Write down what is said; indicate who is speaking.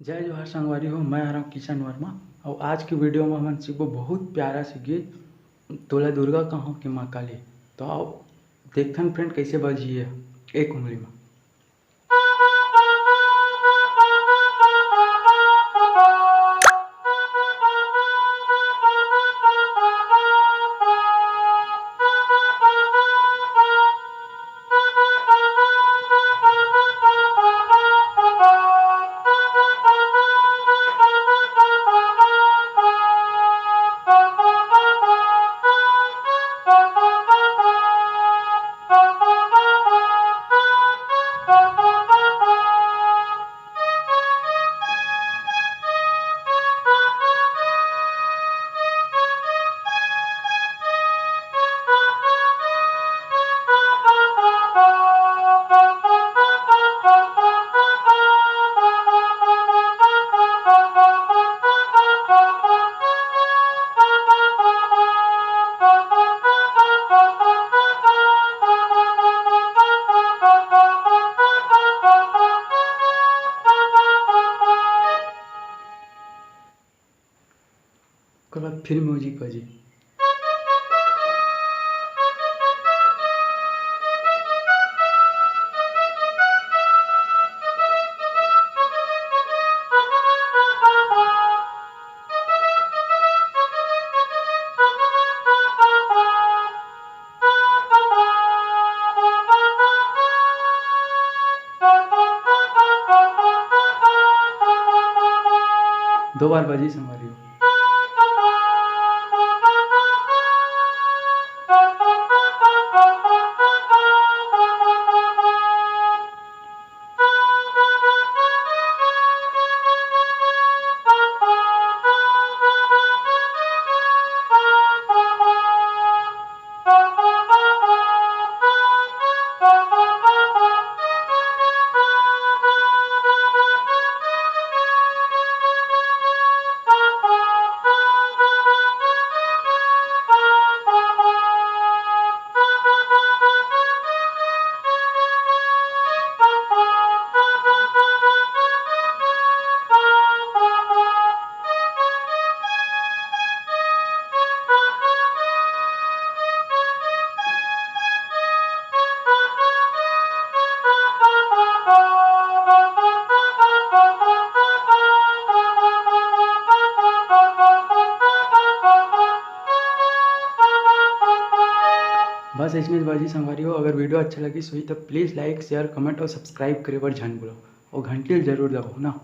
Speaker 1: जय जोहार संगवारी हो, मैं आ रहा हूँ किशन वर्मा। और आज की वीडियो में हम सीखो बहुत प्यारा सी गीत तोला दुर्गा कहाँ की माँ काली। तो आओ देखते फ्रेंड कैसे बजी है एक उंगली में। उसके बाद फिर म्यूजिक बजी। दो बार बजी संभाली हो। बस इसमें बाजी संगवारी हो। अगर वीडियो अच्छा लगी सो तो प्लीज़ लाइक शेयर कमेंट और सब्सक्राइब करे पर ध्यान बोलो और घंटी जरूर दबाओ ना।